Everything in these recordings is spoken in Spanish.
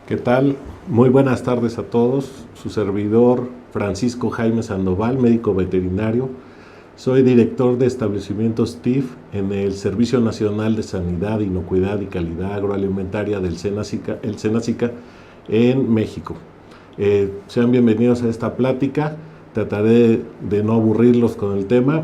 ¿Qué tal? Muy buenas tardes a todos. Su servidor Francisco Jaime Sandoval, médico veterinario. Soy director de establecimientos TIF en el Servicio Nacional de Sanidad, Inocuidad y Calidad Agroalimentaria del SENASICA, el SENASICA en México. Sean bienvenidos a esta plática. Trataré de no aburrirlos con el tema.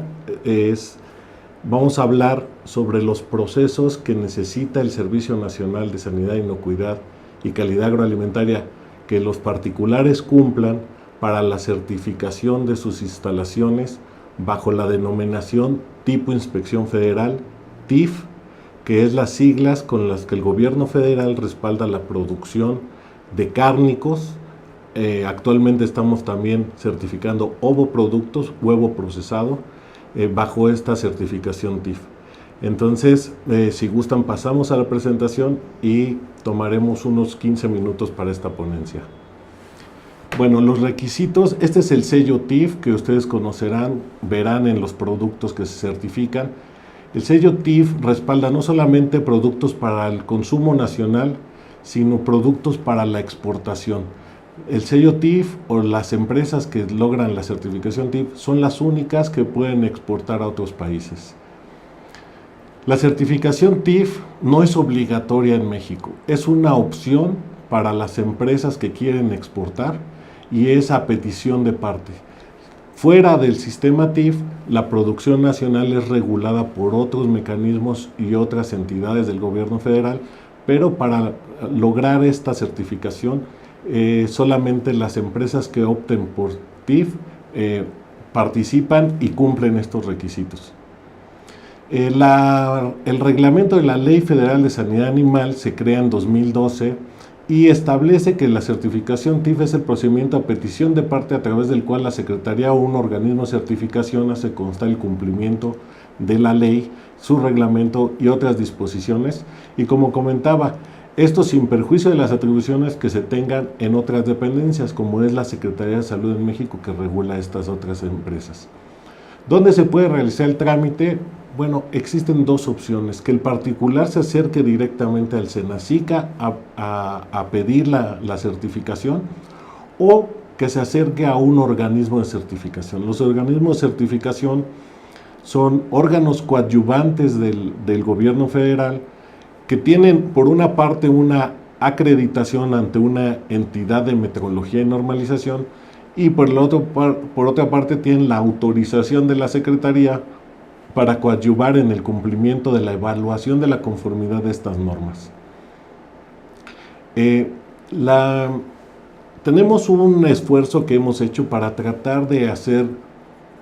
Vamos a hablar sobre los procesos que necesita el Servicio Nacional de Sanidad, Inocuidad y Calidad Agroalimentaria que los particulares cumplan para la certificación de sus instalaciones bajo la denominación Tipo Inspección Federal, TIF, que es las siglas con las que el gobierno federal respalda la producción de cárnicos. Actualmente estamos también certificando ovoproductos, huevo procesado, bajo esta certificación TIF. Entonces, si gustan, pasamos a la presentación y tomaremos unos 15 minutos para esta ponencia. Bueno, los requisitos, este es el sello TIF que ustedes conocerán, verán en los productos que se certifican. El sello TIF respalda no solamente productos para el consumo nacional, sino productos para la exportación. El sello TIF o las empresas que logran la certificación TIF son las únicas que pueden exportar a otros países. La certificación TIF no es obligatoria en México, es una opción para las empresas que quieren exportar y es a petición de parte. Fuera del sistema TIF, la producción nacional es regulada por otros mecanismos y otras entidades del gobierno federal, pero para lograr esta certificación, solamente las empresas que opten por TIF participan y cumplen estos requisitos. El reglamento de la Ley Federal de Sanidad Animal se crea en 2012 y establece que la certificación TIF es el procedimiento a petición de parte a través del cual la Secretaría o un organismo de certificación hace constar el cumplimiento de la ley, su reglamento y otras disposiciones. Y como comentaba, esto sin perjuicio de las atribuciones que se tengan en otras dependencias, como es la Secretaría de Salud en México, que regula estas otras empresas. ¿Dónde se puede realizar el trámite? Bueno, existen dos opciones: que el particular se acerque directamente al SENASICA a pedir la certificación, o que se acerque a un organismo de certificación. Los organismos de certificación son órganos coadyuvantes del gobierno federal que tienen, por una parte, una acreditación ante una entidad de metrología y normalización, y por otra parte tienen la autorización de la Secretaría para coadyuvar en el cumplimiento de la evaluación de la conformidad de estas normas. Tenemos un esfuerzo que hemos hecho para tratar de hacer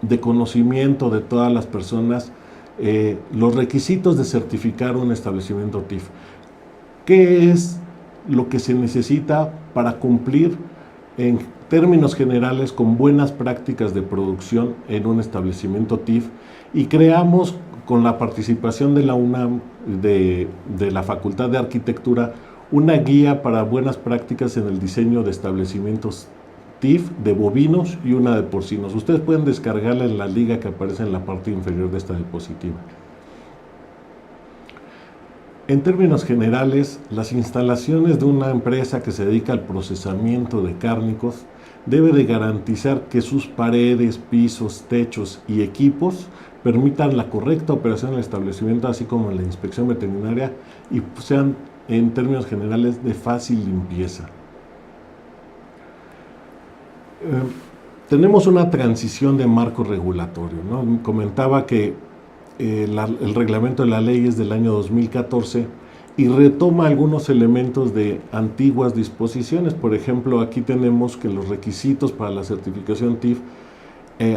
de conocimiento de todas las personas los requisitos de certificar un establecimiento TIF. ¿Qué es lo que se necesita para cumplir en términos generales con buenas prácticas de producción en un establecimiento TIF? Y creamos, con la participación de la UNAM, de la Facultad de Arquitectura, una guía para buenas prácticas en el diseño de establecimientos TIF de bovinos y una de porcinos. Ustedes pueden descargarla en la liga que aparece en la parte inferior de esta diapositiva. En términos generales, las instalaciones de una empresa que se dedica al procesamiento de cárnicos debe de garantizar que sus paredes, pisos, techos y equipos permitan la correcta operación del establecimiento, así como la inspección veterinaria, y sean, en términos generales, de fácil limpieza. Tenemos una transición de marco regulatorio, ¿no? Comentaba que el reglamento de la ley es del año 2014 y retoma algunos elementos de antiguas disposiciones. Por ejemplo, aquí tenemos que los requisitos para la certificación TIF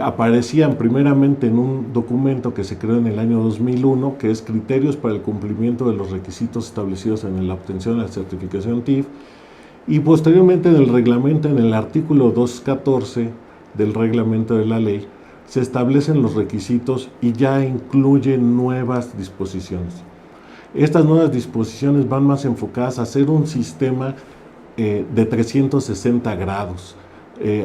aparecían primeramente en un documento que se creó en el año 2001, que es Criterios para el cumplimiento de los requisitos establecidos en la obtención de la certificación TIF, y posteriormente en el reglamento, en el artículo 214 del reglamento de la ley, se establecen los requisitos y ya incluyen nuevas disposiciones. Estas nuevas disposiciones van más enfocadas a hacer un sistema de 360 grados.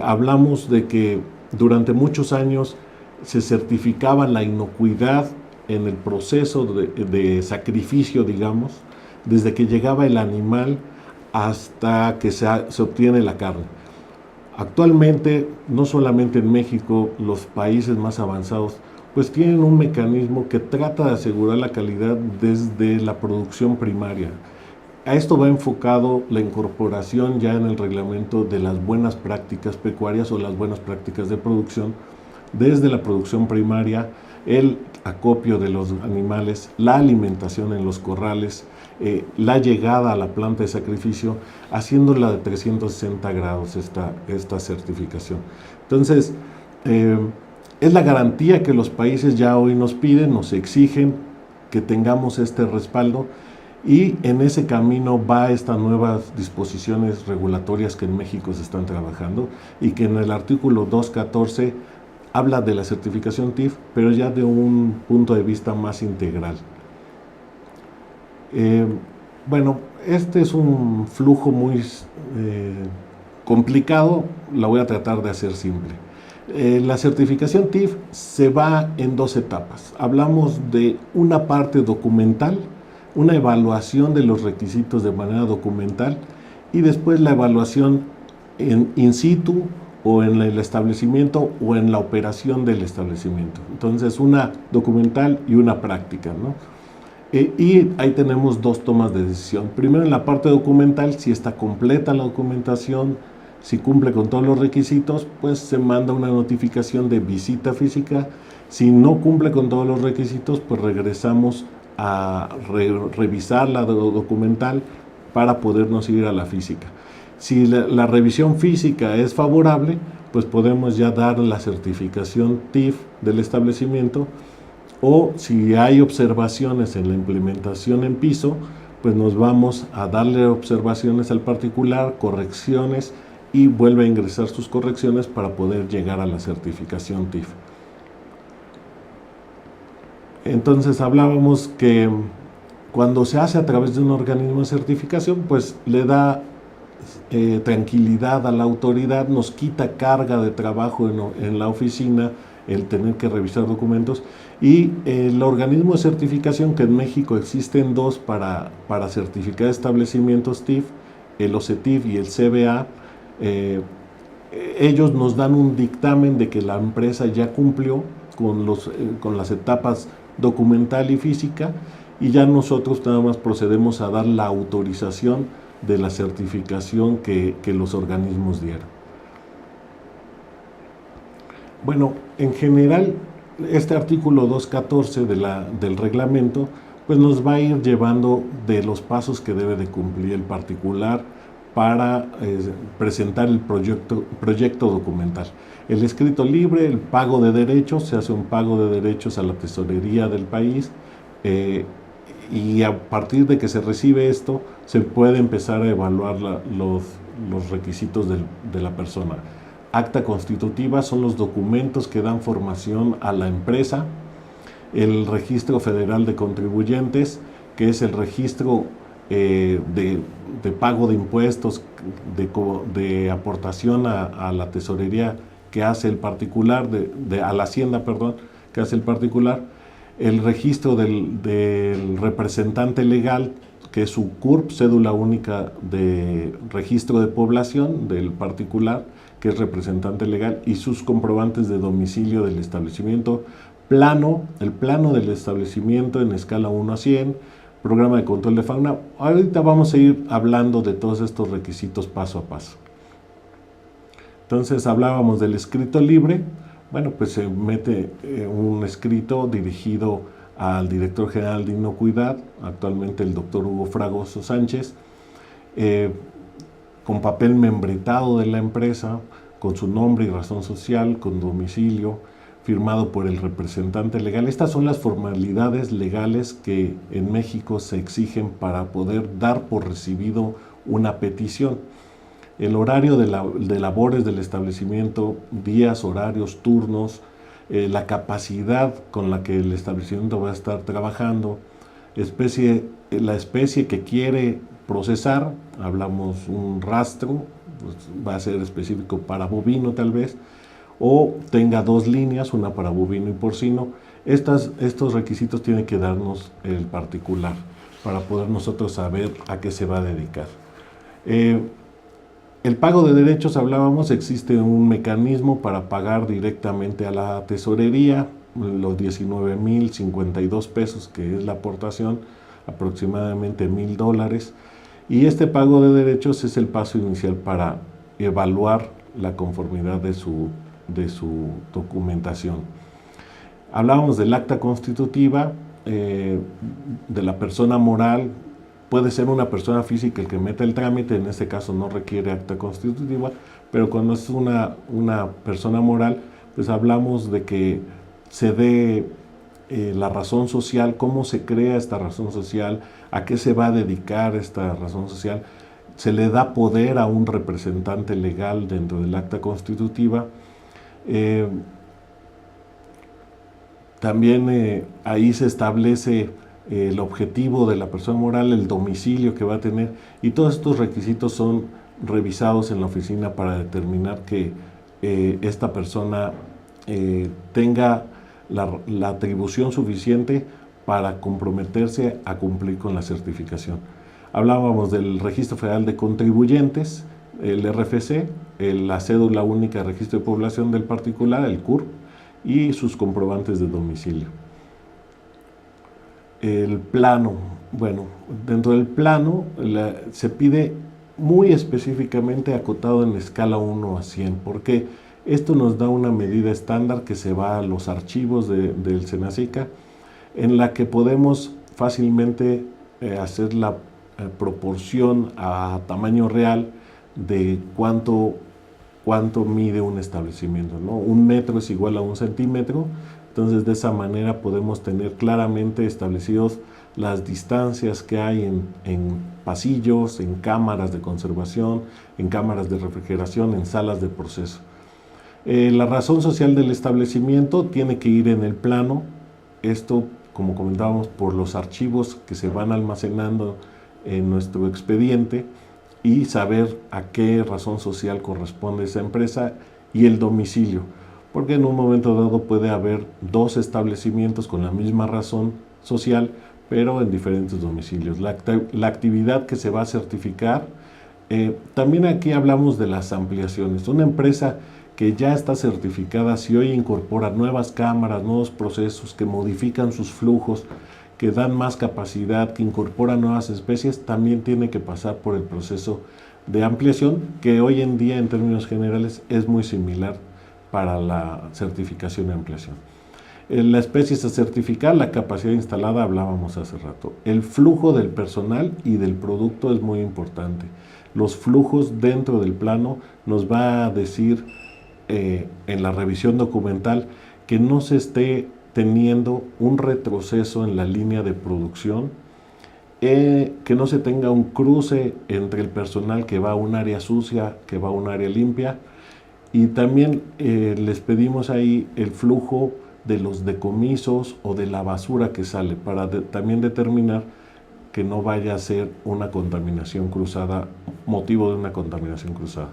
Hablamos de que durante muchos años se certificaba la inocuidad en el proceso de sacrificio, digamos, desde que llegaba el animal hasta que se obtiene la carne. Actualmente, no solamente en México, los países más avanzados pues tienen un mecanismo que trata de asegurar la calidad desde la producción primaria. A esto va enfocado la incorporación ya en el reglamento de las buenas prácticas pecuarias o las buenas prácticas de producción, desde la producción primaria, el acopio de los animales, la alimentación en los corrales, la llegada a la planta de sacrificio, haciéndola de 360 grados esta certificación. Entonces, es la garantía que los países ya hoy nos piden, nos exigen que tengamos este respaldo, y en ese camino va estas nuevas disposiciones regulatorias que en México se están trabajando y que en el artículo 214 habla de la certificación TIF, pero ya de un punto de vista más integral. Bueno, este es un flujo muy complicado, la voy a tratar de hacer simple. La certificación TIF se va en dos etapas. Hablamos de una parte documental, una evaluación de los requisitos de manera documental, y después la evaluación in situ o en el establecimiento o en la operación del establecimiento. Entonces, una documental y una práctica, ¿no? Y ahí tenemos dos tomas de decisión. Primero, en la parte documental, si está completa la documentación, si cumple con todos los requisitos, pues se manda una notificación de visita física. Si no cumple con todos los requisitos, pues regresamos a revisar la documental para podernos ir a la física. Si la revisión física es favorable, pues podemos ya dar la certificación TIF del establecimiento, o si hay observaciones en la implementación en piso, pues nos vamos a darle observaciones al particular, correcciones, y vuelve a ingresar sus correcciones para poder llegar a la certificación TIF. Entonces hablábamos que cuando se hace a través de un organismo de certificación, pues le da tranquilidad a la autoridad, nos quita carga de trabajo en la oficina, el tener que revisar documentos, y el organismo de certificación, que en México existen dos para certificar establecimientos TIF, el OCETIF y el CBA, ellos nos dan un dictamen de que la empresa ya cumplió con las etapas documental y física, y ya nosotros nada más procedemos a dar la autorización de la certificación que los organismos dieron. Bueno, en general, este artículo 214 del reglamento pues nos va a ir llevando de los pasos que debe de cumplir el particular para presentar el proyecto documental. El escrito libre, el pago de derechos, se hace un pago de derechos a la tesorería del país, y a partir de que se recibe esto, se puede empezar a evaluar los requisitos de la persona. Acta constitutiva son los documentos que dan formación a la empresa. El registro federal de contribuyentes, que es el registro de pago de impuestos, de aportación a la tesorería que hace el particular, a la hacienda, perdón, que hace el particular. El registro del representante legal, que es su CURP, cédula única de registro de población del particular, que es representante legal, y sus comprobantes de domicilio del establecimiento. El plano del establecimiento en escala 1 a 100, programa de control de fauna. Ahorita vamos a ir hablando de todos estos requisitos paso a paso. Entonces hablábamos del escrito libre. Bueno, pues se mete un escrito dirigido al director general de Inocuidad, actualmente el doctor Hugo Fragoso Sánchez, con papel membretado de la empresa, con su nombre y razón social, con domicilio, firmado por el representante legal. Estas son las formalidades legales que en México se exigen para poder dar por recibido una petición. El horario de labores del establecimiento, días, horarios, turnos, la capacidad con la que el establecimiento va a estar trabajando, la especie que quiere procesar, hablamos un rastro, pues va a ser específico para bovino tal vez, o tenga dos líneas, una para bovino y porcino. Estos requisitos tiene que darnos el particular para poder nosotros saber a qué se va a dedicar. Eh, el pago de derechos, hablábamos, existe un mecanismo para pagar directamente a la tesorería, los 19,052 pesos, que es la aportación, aproximadamente $1,000. Y este pago de derechos es el paso inicial para evaluar la conformidad de su documentación. Hablábamos del acta constitutiva, de la persona moral. Puede ser una persona física el que meta el trámite, en este caso no requiere acta constitutiva, pero cuando es una persona moral, pues hablamos de que se dé la razón social, cómo se crea esta razón social, a qué se va a dedicar esta razón social. Se le da poder a un representante legal dentro del acta constitutiva. También ahí se establece el objetivo de la persona moral, el domicilio que va a tener, y todos estos requisitos son revisados en la oficina para determinar que esta persona tenga la atribución suficiente para comprometerse a cumplir con la certificación. Hablábamos del Registro Federal de Contribuyentes, el RFC, la Cédula Única de Registro de Población del Particular, el CURP, y sus comprobantes de domicilio. El plano, bueno, dentro del plano se pide muy específicamente acotado en escala 1 a 100, porque esto nos da una medida estándar que se va a los archivos del Senacica, en la que podemos fácilmente hacer la proporción a tamaño real de cuánto mide un establecimiento, ¿no? 1 metro es igual a 1 centímetro, entonces de esa manera podemos tener claramente establecidos las distancias que hay en pasillos, en cámaras de conservación, en cámaras de refrigeración, en salas de proceso. La razón social del establecimiento tiene que ir en el plano, esto, como comentábamos, por los archivos que se van almacenando en nuestro expediente, y saber a qué razón social corresponde esa empresa, y el domicilio, porque en un momento dado puede haber 2 establecimientos con la misma razón social, pero en diferentes domicilios. La actividad que se va a certificar, también aquí hablamos de las ampliaciones. Una empresa que ya está certificada, si hoy incorpora nuevas cámaras, nuevos procesos que modifican sus flujos, que dan más capacidad, que incorporan nuevas especies, también tiene que pasar por el proceso de ampliación, que hoy en día en términos generales es muy similar para la certificación y ampliación. La especie es a certificar, la capacidad instalada, hablábamos hace rato. El flujo del personal y del producto es muy importante. Los flujos dentro del plano nos va a decir en la revisión documental que no se esté teniendo un retroceso en la línea de producción, que no se tenga un cruce entre el personal que va a un área sucia, que va a un área limpia, y también les pedimos ahí el flujo de los decomisos o de la basura que sale, para también determinar que no vaya a ser una contaminación cruzada, motivo de una contaminación cruzada.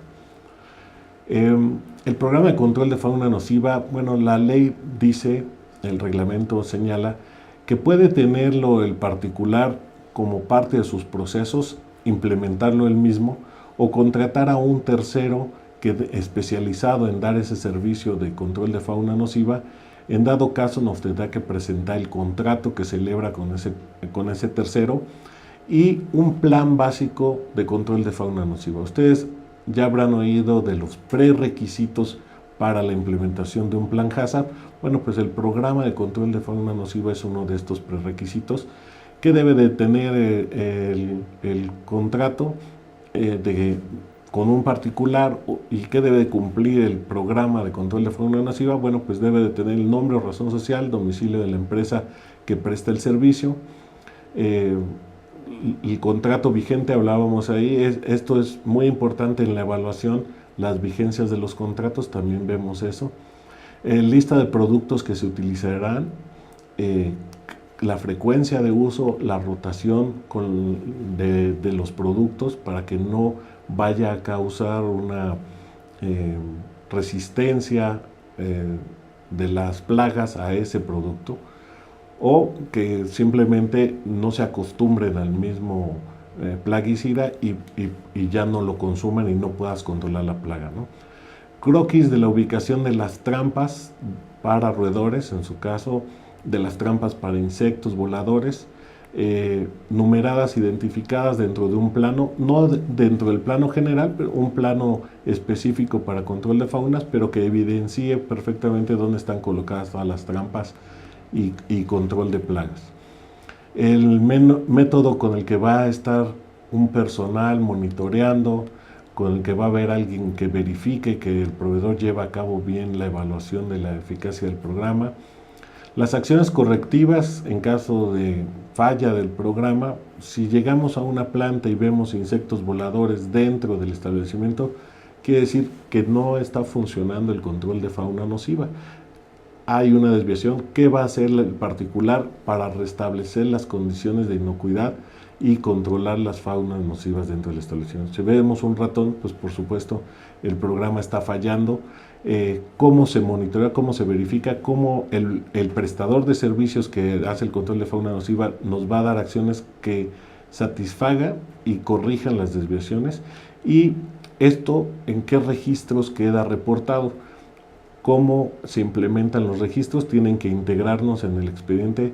El programa de control de fauna nociva, bueno, la ley dice, el reglamento señala, que puede tenerlo el particular como parte de sus procesos, implementarlo él mismo, o contratar a un tercero especializado en dar ese servicio de control de fauna nociva. En dado caso nos tendrá que presentar el contrato que celebra con ese tercero y un plan básico de control de fauna nociva. Ustedes ya habrán oído de los prerequisitos para la implementación de un plan HACCP. Bueno, pues el programa de control de fauna nociva es uno de estos prerequisitos que debe de tener el contrato con un particular, y que debe de cumplir el programa de control de fauna nociva. Bueno, pues debe de tener el nombre o razón social, domicilio de la empresa que presta el servicio, el contrato vigente, hablábamos ahí. Esto es muy importante en la evaluación, las vigencias de los contratos, también vemos eso. Lista de productos que se utilizarán, la frecuencia de uso, la rotación de los productos para que no vaya a causar una resistencia de las plagas a ese producto, o que simplemente no se acostumbren al mismo plaguicida y ya no lo consuman y no puedas controlar la plaga, ¿no? Croquis de la ubicación de las trampas para roedores, en su caso de las trampas para insectos voladores, numeradas, identificadas dentro de un plano, no dentro del plano general, pero un plano específico para control de faunas, pero que evidencie perfectamente dónde están colocadas todas las trampas y control de plagas. El método con el que va a estar un personal monitoreando, con el que va a haber alguien que verifique que el proveedor lleva a cabo bien la evaluación de la eficacia del programa. Las acciones correctivas en caso de falla del programa, si llegamos a una planta y vemos insectos voladores dentro del establecimiento, quiere decir que no está funcionando el control de fauna nociva. Hay una desviación. ¿Qué va a hacer el particular para restablecer las condiciones de inocuidad y controlar las faunas nocivas dentro del establecimiento? Si vemos un ratón, pues por supuesto el programa está fallando. ¿Cómo se monitorea, cómo se verifica, cómo el prestador de servicios que hace el control de fauna nociva nos va a dar acciones que satisfagan y corrijan las desviaciones? Y esto, ¿en qué registros queda reportado? ¿Cómo se implementan los registros? Tienen que integrarnos en el expediente